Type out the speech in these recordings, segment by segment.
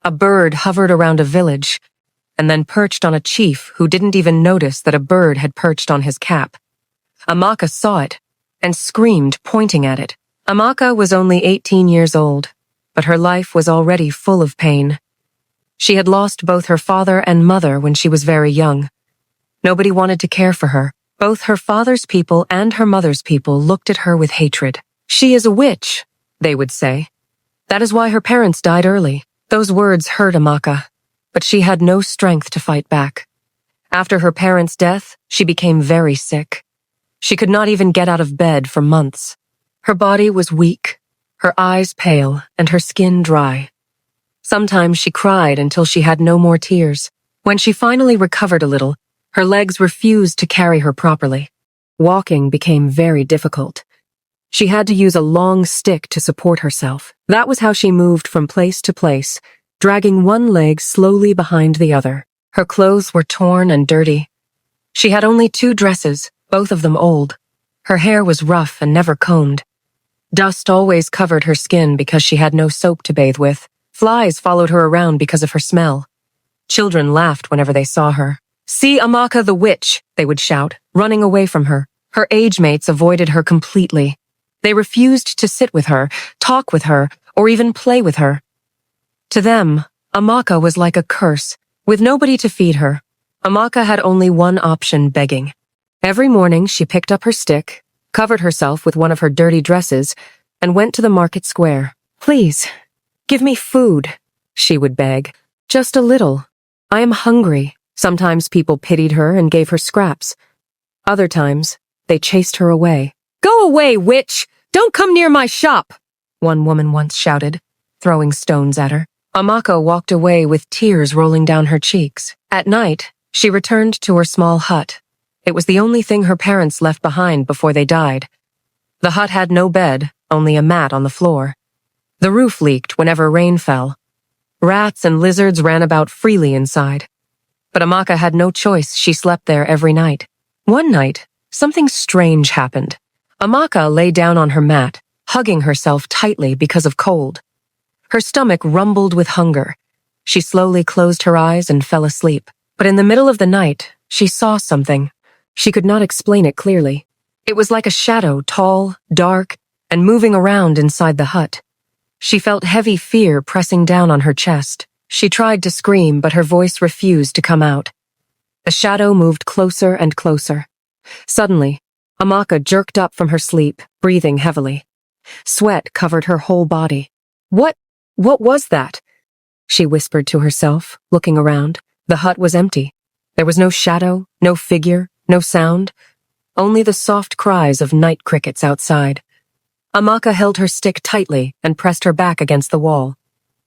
A bird hovered around a village, and then perched on a chief who didn't even notice that a bird had perched on his cap. Amaka saw it, and screamed, pointing at it. Amaka was only 18 years old, but her life was already full of pain. She had lost both her father and mother when she was very young. Nobody wanted to care for her. Both her father's people and her mother's people looked at her with hatred. "She is a witch," they would say. "That is why her parents died early." Those words hurt Amaka, but she had no strength to fight back. After her parents' death, she became very sick. She could not even get out of bed for months. Her body was weak, her eyes pale, and her skin dry. Sometimes she cried until she had no more tears. When she finally recovered a little, her legs refused to carry her properly. Walking became very difficult. She had to use a long stick to support herself. That was how she moved from place to place, dragging one leg slowly behind the other. Her clothes were torn and dirty. She had only 2 dresses, both of them old. Her hair was rough and never combed. Dust always covered her skin because she had no soap to bathe with. Flies followed her around because of her smell. Children laughed whenever they saw her. "See Amaka the witch," they would shout, running away from her. Her age mates avoided her completely. They refused to sit with her, talk with her, or even play with her. To them, Amaka was like a curse, with nobody to feed her. Amaka had only one option: begging. Every morning she picked up her stick, covered herself with one of her dirty dresses, and went to the market square. "Please, give me food," she would beg. "Just a little. I am hungry." Sometimes people pitied her and gave her scraps. Other times, they chased her away. "Go away, witch! Don't come near my shop!" one woman once shouted, throwing stones at her. Amaka walked away with tears rolling down her cheeks. At night, she returned to her small hut. It was the only thing her parents left behind before they died. The hut had no bed, only a mat on the floor. The roof leaked whenever rain fell. Rats and lizards ran about freely inside. But Amaka had no choice. She slept there every night. One night, something strange happened. Amaka lay down on her mat, hugging herself tightly because of cold. Her stomach rumbled with hunger. She slowly closed her eyes and fell asleep. But in the middle of the night, she saw something. She could not explain it clearly. It was like a shadow, tall, dark, and moving around inside the hut. She felt heavy fear pressing down on her chest. She tried to scream, but her voice refused to come out. The shadow moved closer and closer. Suddenly, Amaka jerked up from her sleep, breathing heavily. Sweat covered her whole body. What was that?" she whispered to herself, looking around. The hut was empty. There was no shadow, no figure, no sound, only the soft cries of night crickets outside. Amaka held her stick tightly and pressed her back against the wall.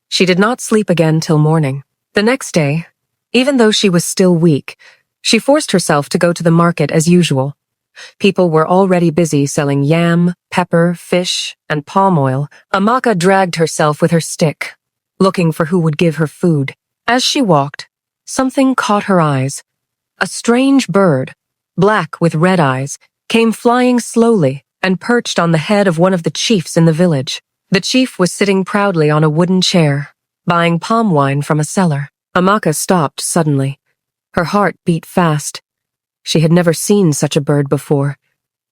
She did not sleep again till morning. The next day, even though she was still weak, she forced herself to go to the market as usual. People were already busy selling yam, pepper, fish, and palm oil. Amaka dragged herself with her stick, looking for who would give her food. As she walked, something caught her eyes. A strange bird, black with red eyes, came flying slowly and perched on the head of one of the chiefs in the village. The chief was sitting proudly on a wooden chair, buying palm wine from a seller. Amaka stopped suddenly. Her heart beat fast. She had never seen such a bird before.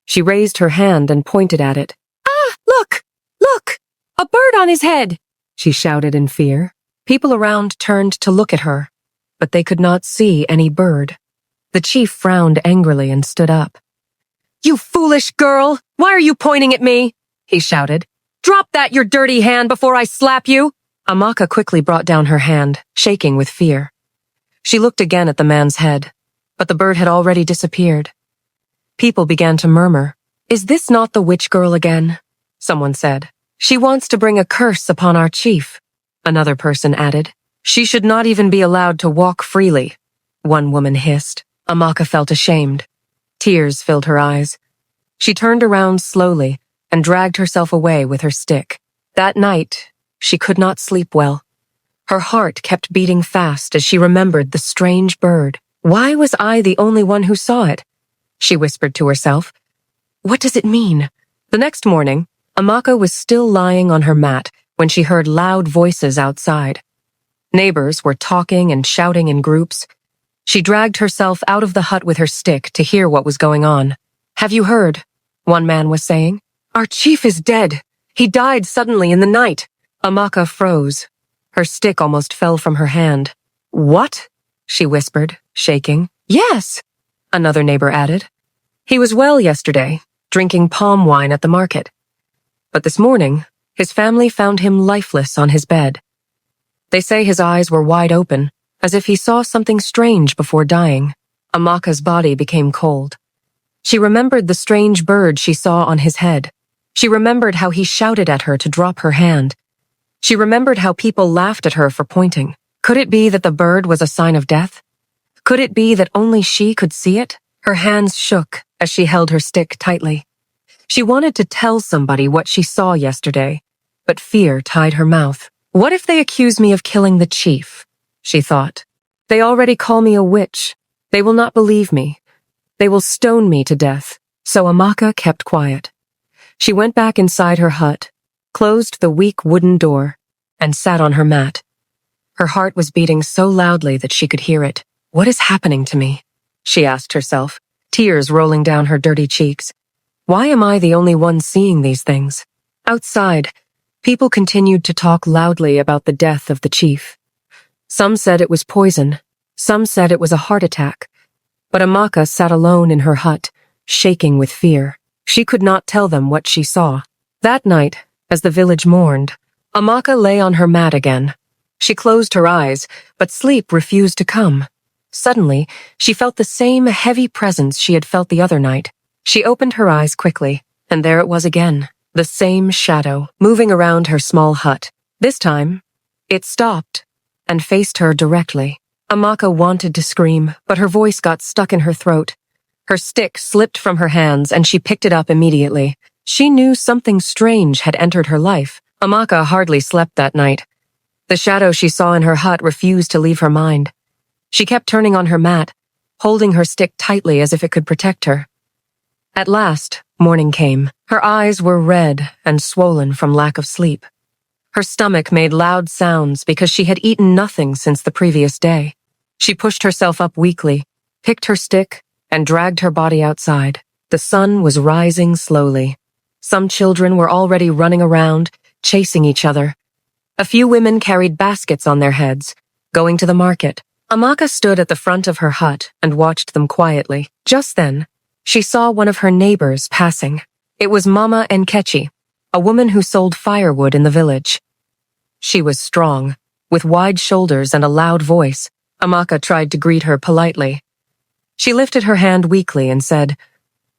She raised her hand and pointed at it. "Ah, look! Look! A bird on his head!" she shouted in fear. People around turned to look at her, but they could not see any bird. The chief frowned angrily and stood up. "You foolish girl! Why are you pointing at me?" he shouted. "Drop that, your dirty hand, before I slap you!" Amaka quickly brought down her hand, shaking with fear. She looked again at the man's head, but the bird had already disappeared. People began to murmur. "Is this not the witch girl again?" someone said. "She wants to bring a curse upon our chief," another person added. "She should not even be allowed to walk freely," one woman hissed. Amaka felt ashamed. Tears filled her eyes. She turned around slowly and dragged herself away with her stick. That night, she could not sleep well. Her heart kept beating fast as she remembered the strange bird. "Why was I the only one who saw it?" she whispered to herself. "What does it mean?" The next morning, Amaka was still lying on her mat when she heard loud voices outside. Neighbors were talking and shouting in groups. She dragged herself out of the hut with her stick to hear what was going on. "Have you heard?" one man was saying. "Our chief is dead. He died suddenly in the night." Amaka froze. Her stick almost fell from her hand. "What?" she whispered, shaking. "Yes," another neighbor added. "He was well yesterday, drinking palm wine at the market. But this morning, his family found him lifeless on his bed. They say his eyes were wide open, as if he saw something strange before dying." Amaka's body became cold. She remembered the strange bird she saw on his head. She remembered how he shouted at her to drop her hand. She remembered how people laughed at her for pointing. Could it be that the bird was a sign of death? Could it be that only she could see it? Her hands shook as she held her stick tightly. She wanted to tell somebody what she saw yesterday, but fear tied her mouth. "What if they accuse me of killing the chief?" she thought. "They already call me a witch. They will not believe me. They will stone me to death." So Amaka kept quiet. She went back inside her hut, closed the weak wooden door, and sat on her mat. Her heart was beating so loudly that she could hear it. "What is happening to me?" she asked herself, tears rolling down her dirty cheeks. "Why am I the only one seeing these things?" Outside, people continued to talk loudly about the death of the chief. Some said it was poison, some said it was a heart attack, but Amaka sat alone in her hut, shaking with fear. She could not tell them what she saw. That night, as the village mourned, Amaka lay on her mat again. She closed her eyes, but sleep refused to come. Suddenly, she felt the same heavy presence she had felt the other night. She opened her eyes quickly, and there it was again, the same shadow, moving around her small hut. This time, it stopped and faced her directly. Amaka wanted to scream, but her voice got stuck in her throat. Her stick slipped from her hands, and she picked it up immediately. She knew something strange had entered her life. Amaka hardly slept that night. The shadow she saw in her hut refused to leave her mind. She kept turning on her mat, holding her stick tightly as if it could protect her. At last, morning came. Her eyes were red and swollen from lack of sleep. Her stomach made loud sounds because she had eaten nothing since the previous day. She pushed herself up weakly, picked her stick, and dragged her body outside. The sun was rising slowly. Some children were already running around, chasing each other. A few women carried baskets on their heads, going to the market. Amaka stood at the front of her hut and watched them quietly. Just then, she saw one of her neighbors passing. It was Mama Nkechi, a woman who sold firewood in the village. She was strong, with wide shoulders and a loud voice. Amaka tried to greet her politely. She lifted her hand weakly and said,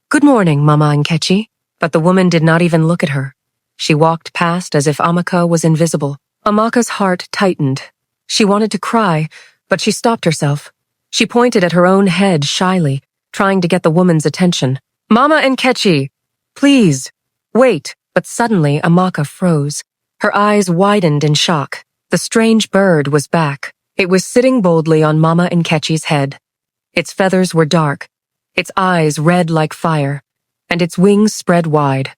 "Good morning, Mama Nkechi." But the woman did not even look at her. She walked past as if Amaka was invisible. Amaka's heart tightened. She wanted to cry, but she stopped herself. She pointed at her own head shyly, trying to get the woman's attention. "Mama Nkechi, please, wait." But suddenly Amaka froze. Her eyes widened in shock. The strange bird was back. It was sitting boldly on Mama Nkechi's head. Its feathers were dark, its eyes red like fire, and its wings spread wide.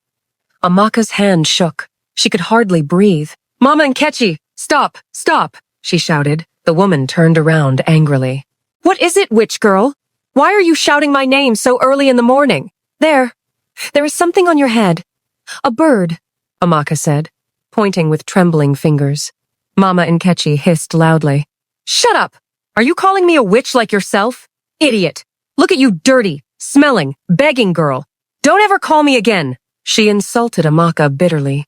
Amaka's hand shook. She could hardly breathe. "Mama Nkechi, stop, stop," she shouted. The woman turned around angrily. "What is it, witch girl? Why are you shouting my name so early in the morning? There is something on your head. A bird," Amaka said, pointing with trembling fingers. Mama Nkechi hissed loudly. "Shut up! Are you calling me a witch like yourself? Idiot! Look at you dirty, smelling, begging girl. Don't ever call me again." She insulted Amaka bitterly,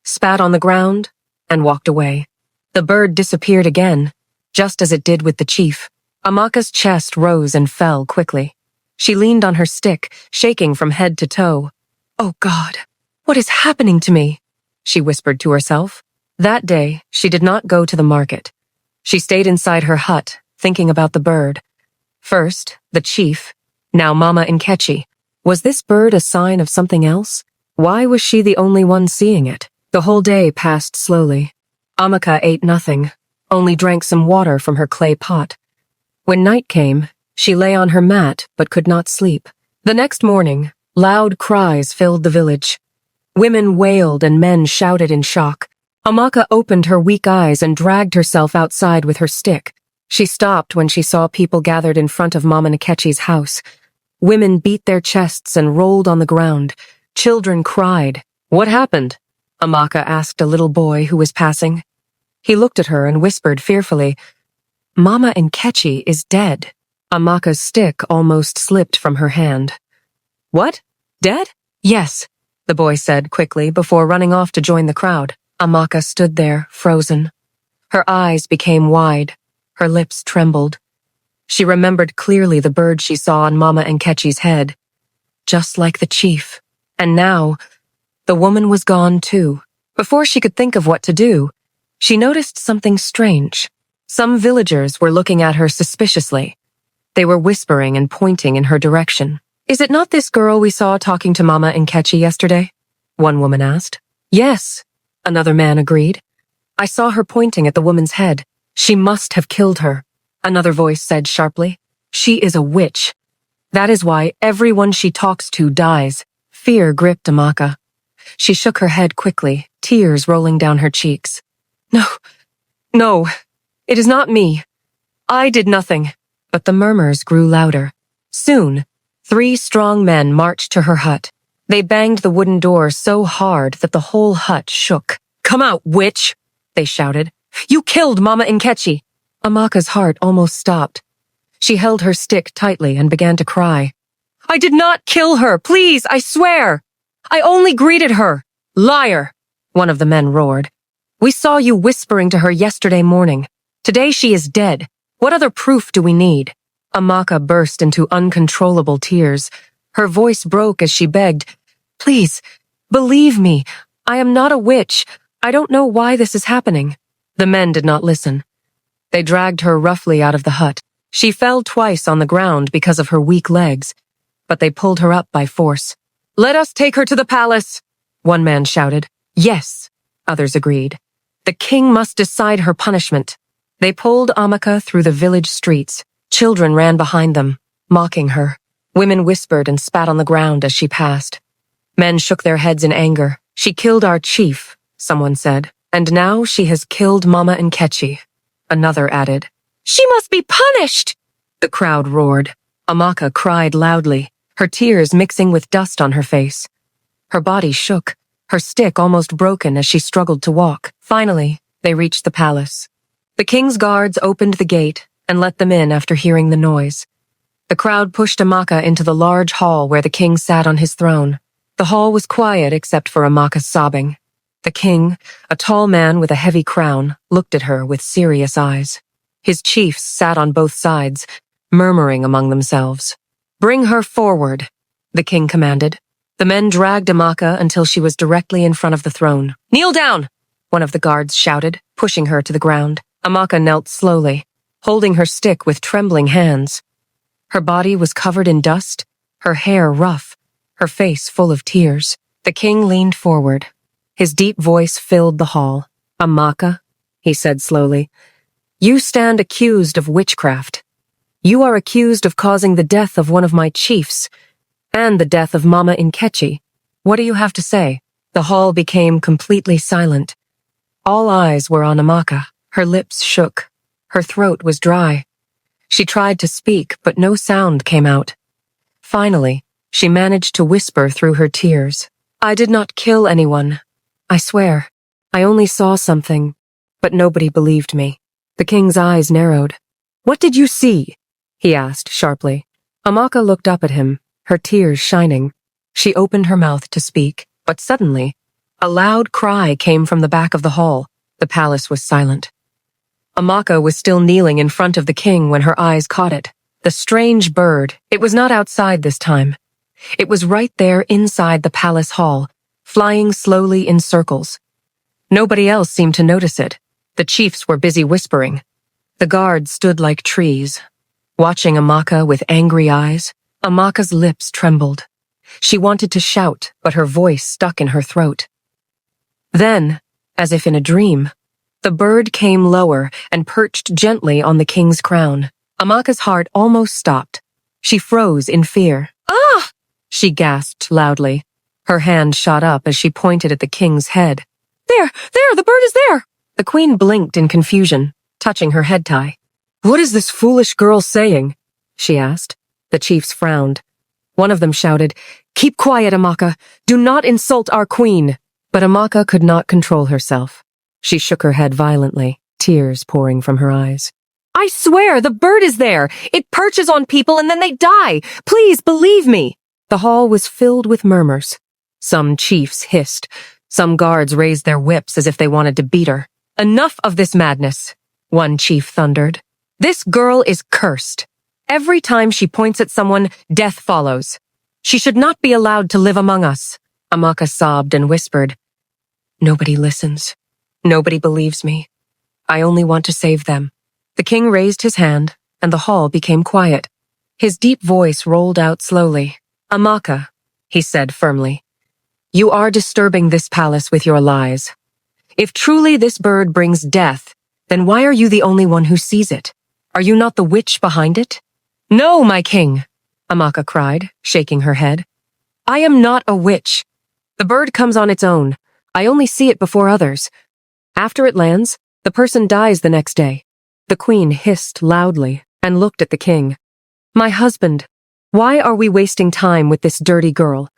spat on the ground, and walked away. The bird disappeared again, just as it did with the chief. Amaka's chest rose and fell quickly. She leaned on her stick, shaking from head to toe. "Oh God, what is happening to me?" she whispered to herself. That day, she did not go to the market. She stayed inside her hut, thinking about the bird. First, the chief, now Mama Nkechi. Was this bird a sign of something else? Why was she the only one seeing it? The whole day passed slowly. Amaka ate nothing, only drank some water from her clay pot. When night came, she lay on her mat but could not sleep. The next morning, loud cries filled the village. Women wailed and men shouted in shock. Amaka opened her weak eyes and dragged herself outside with her stick. She stopped when she saw people gathered in front of Mama Nkechi's house. Women beat their chests and rolled on the ground. Children cried. "What happened?" Amaka asked a little boy who was passing. He looked at her and whispered fearfully, "Mama Nkechi is dead." Amaka's stick almost slipped from her hand. "What? Dead?" "Yes," the boy said quickly before running off to join the crowd. Amaka stood there, frozen. Her eyes became wide. Her lips trembled. She remembered clearly the bird she saw on Mama Nkechi's head. Just like the chief. And now, the woman was gone too. Before she could think of what to do, she noticed something strange. Some villagers were looking at her suspiciously. They were whispering and pointing in her direction. "Is it not this girl we saw talking to Mama Nkechi yesterday?" one woman asked. "Yes," another man agreed. "I saw her pointing at the woman's head. She must have killed her," another voice said sharply. "She is a witch. That is why everyone she talks to dies." Fear gripped Amaka. She shook her head quickly, tears rolling down her cheeks. No, it is not me. I did nothing." But the murmurs grew louder. Soon, 3 strong men marched to her hut. They banged the wooden door so hard that the whole hut shook. "Come out, witch!" they shouted. "You killed Mama Nkechi!" Amaka's heart almost stopped. She held her stick tightly and began to cry. "I did not kill her! Please, I swear! I only greeted her!" "Liar!" one of the men roared. "We saw you whispering to her yesterday morning. Today she is dead. What other proof do we need?" Amaka burst into uncontrollable tears. Her voice broke as she begged, "Please, believe me. I am not a witch. I don't know why this is happening." The men did not listen. They dragged her roughly out of the hut. She fell twice on the ground because of her weak legs, but they pulled her up by force. "Let us take her to the palace," one man shouted. "Yes," others agreed. "The king must decide her punishment." They pulled Amaka through the village streets. Children ran behind them, mocking her. Women whispered and spat on the ground as she passed. Men shook their heads in anger. "She killed our chief," someone said. "And now she has killed Mama Nkechi," another added. "She must be punished!" the crowd roared. Amaka cried loudly, her tears mixing with dust on her face. Her body shook, her stick almost broken as she struggled to walk. Finally, they reached the palace. The king's guards opened the gate and let them in after hearing the noise. The crowd pushed Amaka into the large hall where the king sat on his throne. The hall was quiet except for Amaka's sobbing. The king, a tall man with a heavy crown, looked at her with serious eyes. His chiefs sat on both sides, murmuring among themselves. "Bring her forward," the king commanded. The men dragged Amaka until she was directly in front of the throne. "Kneel down," one of the guards shouted, pushing her to the ground. Amaka knelt slowly, holding her stick with trembling hands. Her body was covered in dust, her hair rough, her face full of tears. The king leaned forward. His deep voice filled the hall. "Amaka," he said slowly, "you stand accused of witchcraft. You are accused of causing the death of one of my chiefs, and the death of Mama Nkechi. What do you have to say?" The hall became completely silent. All eyes were on Amaka. Her lips shook. Her throat was dry. She tried to speak, but no sound came out. Finally, she managed to whisper through her tears. "I did not kill anyone. I swear. I only saw something, but nobody believed me." The king's eyes narrowed. "What did you see?" he asked sharply. Amaka looked up at him, her tears shining. She opened her mouth to speak, but suddenly, a loud cry came from the back of the hall. The palace was silent. Amaka was still kneeling in front of the king when her eyes caught it. The strange bird. It was not outside this time. It was right there inside the palace hall, flying slowly in circles. Nobody else seemed to notice it. The chiefs were busy whispering. The guards stood like trees, watching Amaka with angry eyes. Amaka's lips trembled. She wanted to shout, but her voice stuck in her throat. Then, as if in a dream, the bird came lower and perched gently on the king's crown. Amaka's heart almost stopped. She froze in fear. "Ah!" she gasped loudly. Her hand shot up as she pointed at the king's head. There, the bird is there! The queen blinked in confusion, touching her head tie. What is this foolish girl saying? She asked. The chiefs frowned. One of them shouted, Keep quiet, Amaka. Do not insult our queen. But Amaka could not control herself. She shook her head violently, tears pouring from her eyes. I swear, the bird is there. It perches on people and then they die. Please believe me. The hall was filled with murmurs. Some chiefs hissed. Some guards raised their whips as if they wanted to beat her. Enough of this madness, one chief thundered. This girl is cursed. Every time she points at someone, death follows. She should not be allowed to live among us. Amaka sobbed and whispered, Nobody listens. Nobody believes me. I only want to save them. The king raised his hand, and the hall became quiet. His deep voice rolled out slowly. Amaka, he said firmly, you are disturbing this palace with your lies. If truly this bird brings death, then why are you the only one who sees it? Are you not the witch behind it? No, my king, Amaka cried, shaking her head. I am not a witch. The bird comes on its own. I only see it before others. After it lands, the person dies the next day. The queen hissed loudly and looked at the king. My husband, why are we wasting time with this dirty girl?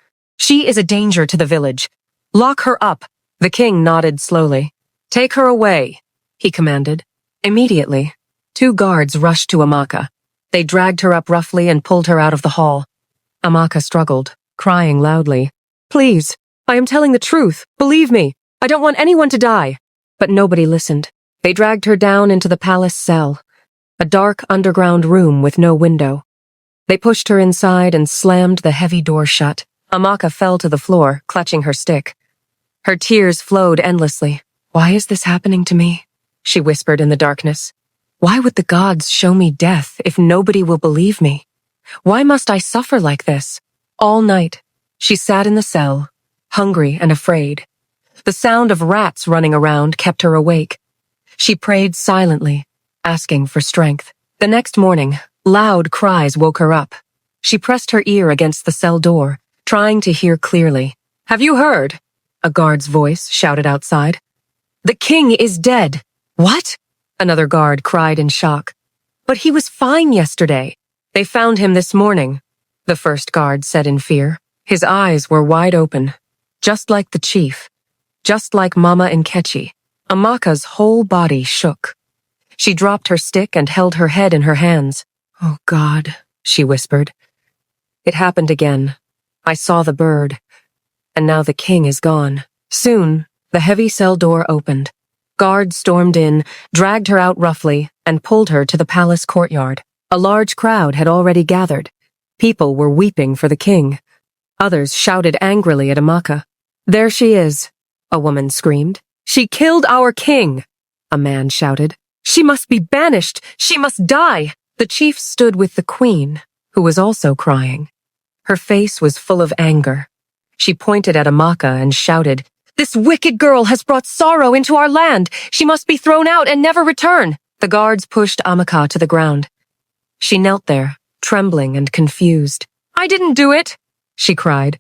She is a danger to the village. Lock her up. The king nodded slowly. Take her away, he commanded. Immediately, 2 guards rushed to Amaka. They dragged her up roughly and pulled her out of the hall. Amaka struggled, crying loudly. Please, I am telling the truth. Believe me. I don't want anyone to die. But nobody listened. They dragged her down into the palace cell, a dark underground room with no window. They pushed her inside and slammed the heavy door shut. Amaka fell to the floor, clutching her stick. Her tears flowed endlessly. Why is this happening to me? She whispered in the darkness. Why would the gods show me death if nobody will believe me? Why must I suffer like this? All night, she sat in the cell, hungry and afraid. The sound of rats running around kept her awake. She prayed silently, asking for strength. The next morning, loud cries woke her up. She pressed her ear against the cell door, trying to hear clearly. Have you heard? A guard's voice shouted outside. The king is dead. What? Another guard cried in shock. But he was fine yesterday. They found him this morning, the first guard said in fear. His eyes were wide open, just like the chief, just like Mama Nkechi. Amaka's whole body shook. She dropped her stick and held her head in her hands. Oh God, she whispered. It happened again. I saw the bird, and now the king is gone. Soon, the heavy cell door opened. Guards stormed in, dragged her out roughly, and pulled her to the palace courtyard. A large crowd had already gathered. People were weeping for the king. Others shouted angrily at Amaka. There she is, a woman screamed. She killed our king, a man shouted. She must be banished. She must die. The chief stood with the queen, who was also crying. Her face was full of anger. She pointed at Amaka and shouted, This wicked girl has brought sorrow into our land. She must be thrown out and never return. The guards pushed Amaka to the ground. She knelt there, trembling and confused. I didn't do it, she cried.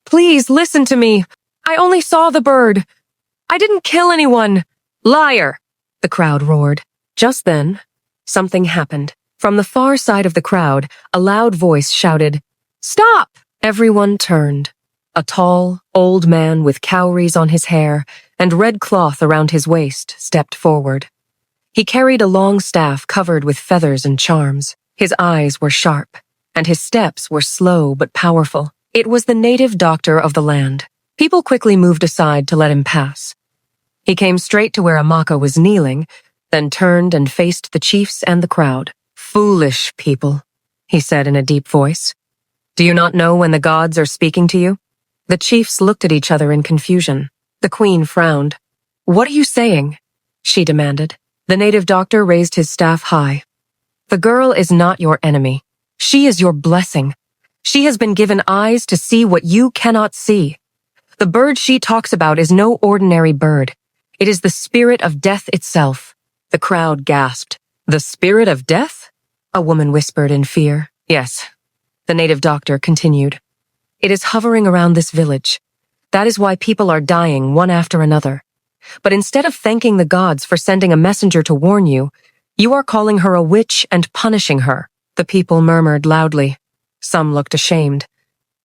Please listen to me. I only saw the bird. I didn't kill anyone. Liar, the crowd roared. Just then, something happened. From the far side of the crowd, a loud voice shouted, Stop! Everyone turned. A tall, old man with cowries on his hair and red cloth around his waist stepped forward. He carried a long staff covered with feathers and charms. His eyes were sharp, and his steps were slow but powerful. It was the native doctor of the land. People quickly moved aside to let him pass. He came straight to where Amaka was kneeling, then turned and faced the chiefs and the crowd. Foolish people, he said in a deep voice. Do you not know when the gods are speaking to you? The chiefs looked at each other in confusion. The queen frowned. What are you saying? She demanded. The native doctor raised his staff high. The girl is not your enemy. She is your blessing. She has been given eyes to see what you cannot see. The bird she talks about is no ordinary bird. It is the spirit of death itself. The crowd gasped. The spirit of death? A woman whispered in fear. Yes, the native doctor continued. It is hovering around this village. That is why people are dying one after another. But instead of thanking the gods for sending a messenger to warn you, you are calling her a witch and punishing her. The people murmured loudly. Some looked ashamed.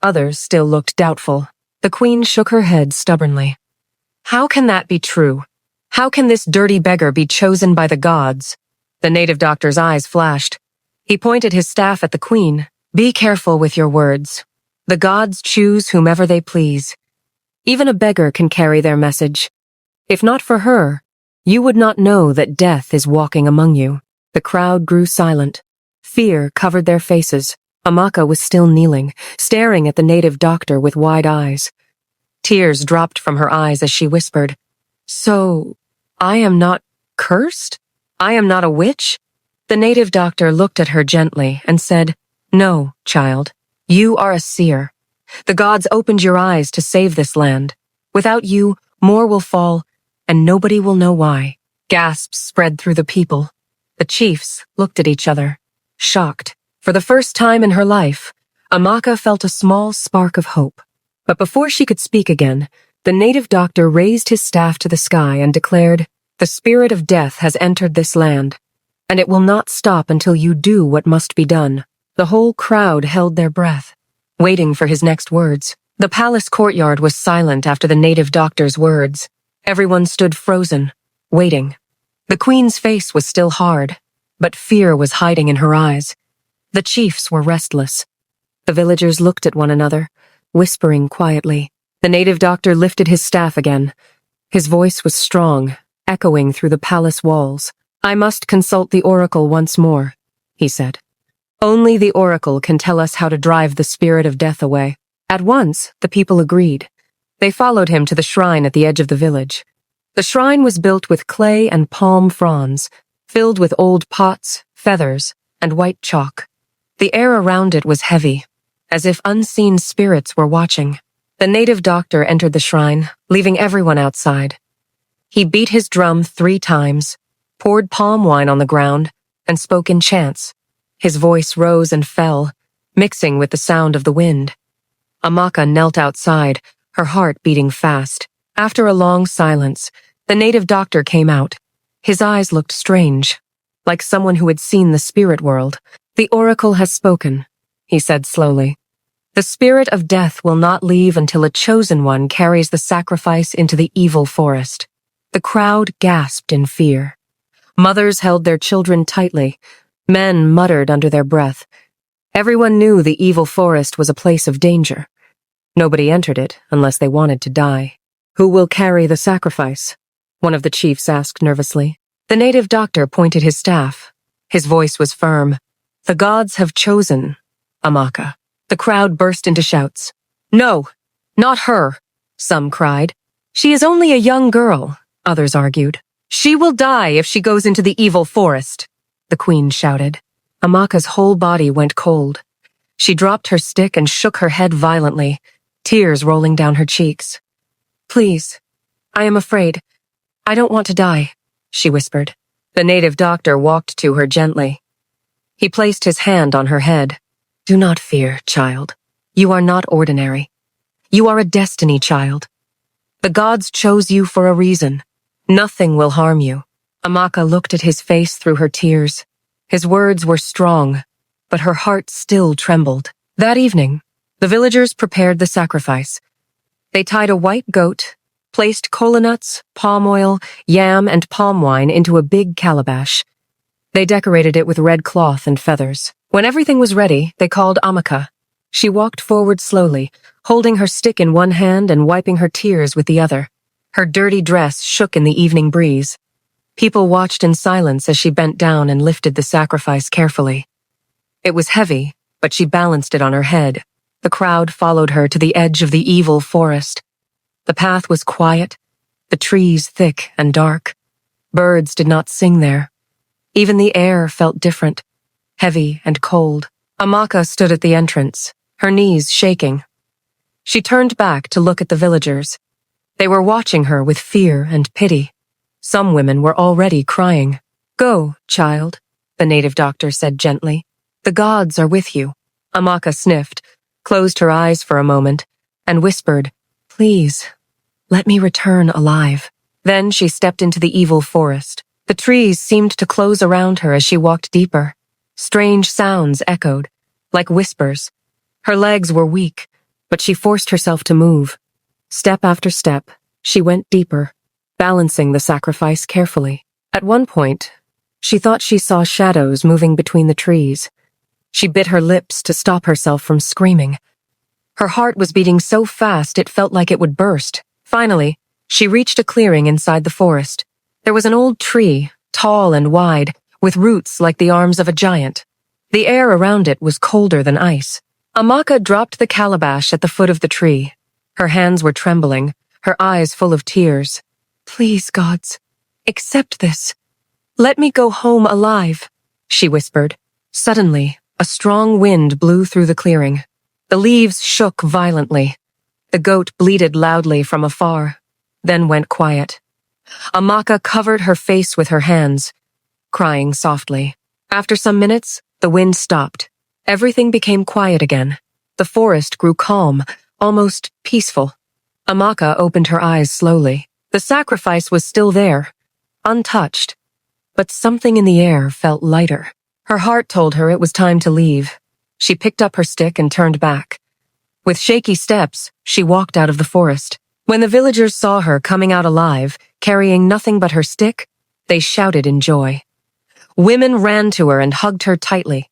Others still looked doubtful. The queen shook her head stubbornly. How can that be true? How can this dirty beggar be chosen by the gods? The native doctor's eyes flashed. He pointed his staff at the queen. Be careful with your words. The gods choose whomever they please. Even a beggar can carry their message. If not for her, you would not know that death is walking among you. The crowd grew silent. Fear covered their faces. Amaka was still kneeling, staring at the native doctor with wide eyes. Tears dropped from her eyes as she whispered, So, I am not cursed? I am not a witch? The native doctor looked at her gently and said, No, child, you are a seer. The gods opened your eyes to save this land. Without you, more will fall, and nobody will know why. Gasps spread through the people. The chiefs looked at each other, shocked. For the first time in her life, Amaka felt a small spark of hope. But before she could speak again, the native doctor raised his staff to the sky and declared, The spirit of death has entered this land, and it will not stop until you do what must be done. The whole crowd held their breath, waiting for his next words. The palace courtyard was silent after the native doctor's words. Everyone stood frozen, waiting. The queen's face was still hard, but fear was hiding in her eyes. The chiefs were restless. The villagers looked at one another, whispering quietly. The native doctor lifted his staff again. His voice was strong, echoing through the palace walls. I must consult the oracle once more, he said. Only the oracle can tell us how to drive the spirit of death away. At once, the people agreed. They followed him to the shrine at the edge of the village. The shrine was built with clay and palm fronds, filled with old pots, feathers, and white chalk. The air around it was heavy, as if unseen spirits were watching. The native doctor entered the shrine, leaving everyone outside. He beat his drum 3 times, poured palm wine on the ground, and spoke in chants. His voice rose and fell, mixing with the sound of the wind. Amaka knelt outside, her heart beating fast. After a long silence, the native doctor came out. His eyes looked strange, like someone who had seen the spirit world. The oracle has spoken, he said slowly. The spirit of death will not leave until a chosen one carries the sacrifice into the evil forest. The crowd gasped in fear. Mothers held their children tightly. Men muttered under their breath. Everyone knew the evil forest was a place of danger. Nobody entered it unless they wanted to die. Who will carry the sacrifice? One of the chiefs asked nervously. The native doctor pointed his staff. His voice was firm. The gods have chosen Amaka. The crowd burst into shouts. No, not her, some cried. She is only a young girl, others argued. She will die if she goes into the evil forest, the queen shouted. Amaka's whole body went cold. She dropped her stick and shook her head violently, tears rolling down her cheeks. Please, I am afraid. I don't want to die, she whispered. The native doctor walked to her gently. He placed his hand on her head. Do not fear, child. You are not ordinary. You are a destiny child. The gods chose you for a reason. Nothing will harm you. Amaka looked at his face through her tears. His words were strong, but her heart still trembled. That evening, the villagers prepared the sacrifice. They tied a white goat, placed kola nuts, palm oil, yam, and palm wine into a big calabash. They decorated it with red cloth and feathers. When everything was ready, they called Amaka. She walked forward slowly, holding her stick in one hand and wiping her tears with the other. Her dirty dress shook in the evening breeze. People watched in silence as she bent down and lifted the sacrifice carefully. It was heavy, but she balanced it on her head. The crowd followed her to the edge of the evil forest. The path was quiet, the trees thick and dark. Birds did not sing there. Even the air felt different, heavy and cold. Amaka stood at the entrance, her knees shaking. She turned back to look at the villagers. They were watching her with fear and pity. Some women were already crying. Go, child, the native doctor said gently. The gods are with you. Amaka sniffed, closed her eyes for a moment, and whispered, Please, let me return alive. Then she stepped into the evil forest. The trees seemed to close around her as she walked deeper. Strange sounds echoed, like whispers. Her legs were weak, but she forced herself to move. Step after step, she went deeper, balancing the sacrifice carefully. At one point, she thought she saw shadows moving between the trees. She bit her lips to stop herself from screaming. Her heart was beating so fast it felt like it would burst. Finally, she reached a clearing inside the forest. There was an old tree, tall and wide, with roots like the arms of a giant. The air around it was colder than ice. Amaka dropped the calabash at the foot of the tree. Her hands were trembling, her eyes full of tears. "Please, gods, accept this. Let me go home alive," she whispered. Suddenly, a strong wind blew through the clearing. The leaves shook violently. The goat bleated loudly from afar, then went quiet. Amaka covered her face with her hands, crying softly. After some minutes, the wind stopped. Everything became quiet again. The forest grew calm, almost peaceful. Amaka opened her eyes slowly. The sacrifice was still there, untouched, but something in the air felt lighter. Her heart told her it was time to leave. She picked up her stick and turned back. With shaky steps, she walked out of the forest. When the villagers saw her coming out alive, carrying nothing but her stick, they shouted in joy. Women ran to her and hugged her tightly.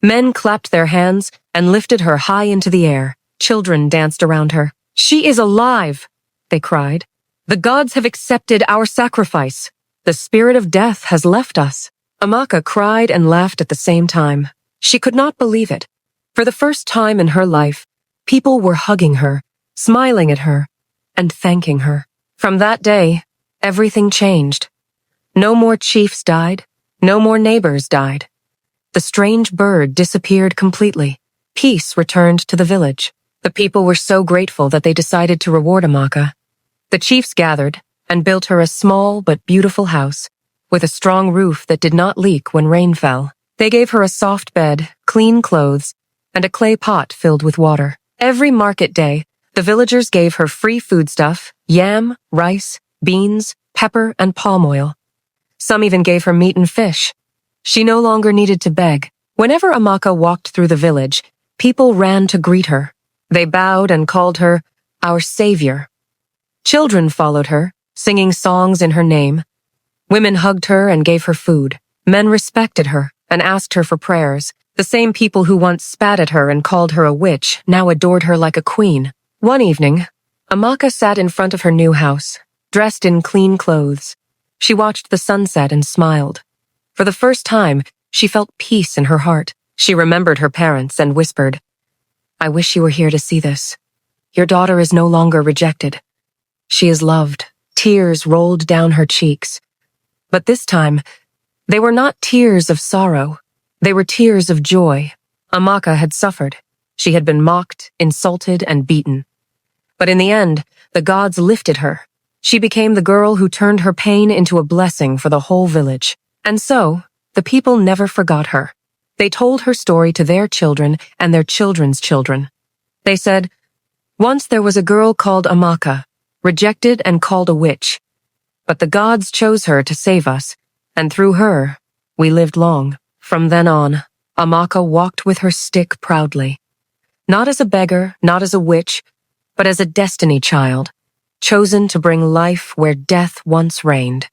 Men clapped their hands and lifted her high into the air. Children danced around her. "She is alive!" they cried. "The gods have accepted our sacrifice. The spirit of death has left us." Amaka cried and laughed at the same time. She could not believe it. For the first time in her life, people were hugging her, smiling at her, and thanking her. From that day, everything changed. No more chiefs died. No more neighbors died. The strange bird disappeared completely. Peace returned to the village. The people were so grateful that they decided to reward Amaka. The chiefs gathered and built her a small but beautiful house, with a strong roof that did not leak when rain fell. They gave her a soft bed, clean clothes, and a clay pot filled with water. Every market day, the villagers gave her free foodstuff, yam, rice, beans, pepper, and palm oil. Some even gave her meat and fish. She no longer needed to beg. Whenever Amaka walked through the village, people ran to greet her. They bowed and called her our savior. Children followed her, singing songs in her name. Women hugged her and gave her food. Men respected her and asked her for prayers. The same people who once spat at her and called her a witch now adored her like a queen. One evening, Amaka sat in front of her new house, dressed in clean clothes. She watched the sunset and smiled. For the first time, she felt peace in her heart. She remembered her parents and whispered, "I wish you were here to see this. Your daughter is no longer rejected. She is loved." Tears rolled down her cheeks. But this time, they were not tears of sorrow. They were tears of joy. Amaka had suffered. She had been mocked, insulted, and beaten. But in the end, the gods lifted her. She became the girl who turned her pain into a blessing for the whole village. And so, the people never forgot her. They told her story to their children and their children's children. They said, "Once there was a girl called Amaka, rejected and called a witch. But the gods chose her to save us, and through her, we lived long." From then on, Amaka walked with her stick proudly. Not as a beggar, not as a witch, but as a destiny child, chosen to bring life where death once reigned.